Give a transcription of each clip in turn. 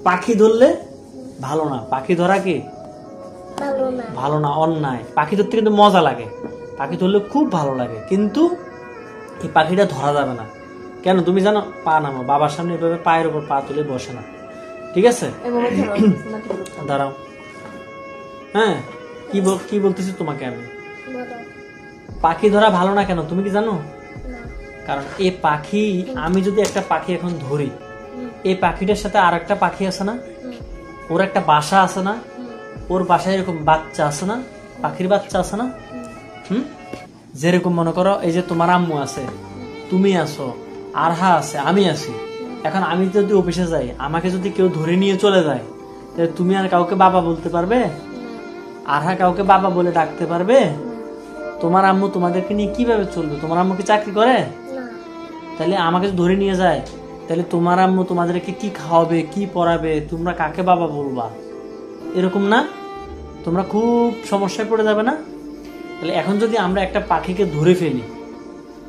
পাখি ধরলে ভালো না, পাখি ধরা কি ভালো না, অন্যায়। পাখি ধরতে কিন্তু মজা লাগে, পাখি ধরলে খুব ভালো লাগে, কিন্তু এই পাখিটা ধরা যাবে না। কেন তুমি জানো? পা নামো, বাবার সামনে এভাবে পায়ের উপর পা তুলে বসে না, ঠিক আছে? দাঁড়াও, হ্যাঁ কি বলতেছি তোমাকে আমি, পাখি ধরা ভালো না কেন তুমি কি জানো? কারণ এই পাখি, আমি যদি একটা পাখি এখন ধরি, এই পাখিটার সাথে আর একটা পাখি আছে না, ওর একটা বাসা আছে না, ওর বাসায় এরকম বাচ্চা আছে না, পাখির বাচ্চা আছে না। যেরকম মনে করো এই যে তোমার আম্মু আছে, তুমি আছো, আরহা আছে, আমি আছি। এখন আমি যদি অফিসে যাই, আমাকে যদি কেউ ধরে নিয়ে চলে যায়, তাহলে তুমি আর কাউকে বাবা বলতে পারবে? আরহা কাউকে বাবা বলে ডাকতে পারবে? তোমার আম্মু তোমাদেরকে নিয়ে কিভাবে চলবে? তোমার আম্মু কি চাকরি করে? তাহলে আমাকে ধরে নিয়ে যায়, তাহলে তোমার আম্মু তোমাদেরকে কি খাওয়াবে, কি পড়াবে, তোমরা কাকে বাবা বলবা? এরকম না? তোমরা খুব সমস্যায় পড়ে যাবে না? তাহলে এখন যদি আমরা একটা পাখিকে ধরে ফেলি,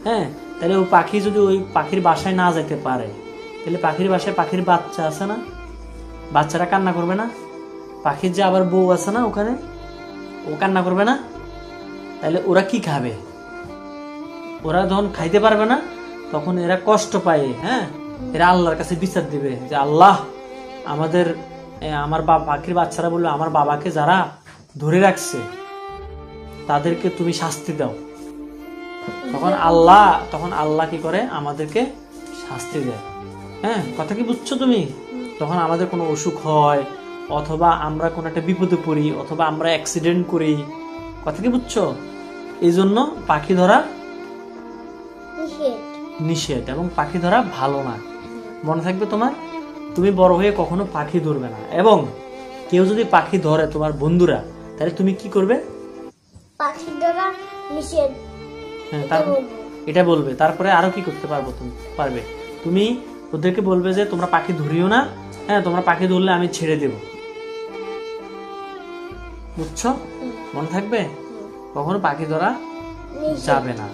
হ্যাঁ, তাহলে ওই পাখি যদি ওই পাখির বাসায় না যেতে পারে, তাহলে পাখির বাসায় পাখির বাচ্চা আছে না, বাচ্চারা কান্না করবে না? পাখির যে আবার বউ আছে না ওখানে, ও কান্না করবে না? তাহলে ওরা কি খাবে? ওরা যখন খাইতে পারবে না, তখন এরা কষ্ট পায়, হ্যাঁ, এরা আল্লাহর কাছে বিচার দিবে যে আল্লাহ, আমার পাখির বাচ্চারা বললো আমার বাবাকে যারা ধরে রাখছে তাদেরকে তুমি শাস্তি দাও। তখন আল্লাহ কি করে? আমাদেরকে শাস্তি দেয়। হ্যাঁ, কথা কি বুঝছো তুমি? তখন আমাদের কোনো অসুখ হয়, অথবা আমরা কোনো একটা বিপদে পড়ি, অথবা আমরা অ্যাক্সিডেন্ট করি, কথা কি বুঝছো? এই জন্য পাখি ধরা নিষেধ, এবং পাখি ধরা ভালো না। মনে থাকবে তোমার, তুমি বড় হয়ে কখনো পাখি ধরবে না। এবং কেউ যদি পাখি ধরে, তোমার বন্ধুরা, তাহলে তুমি কি করবে? পাখি ধরা নিষেধ, হ্যাঁ, এটা বলবে। তারপরে আরো কি করতে পারবে? তুমি ওদেরকে বলবে যে তোমরা পাখি ধরিও না, হ্যাঁ, তোমরা পাখি ধরলে আমি ছেড়ে দেব। বুঝছো? মনে থাকবে, কখনো পাখি ধরা যাবে না।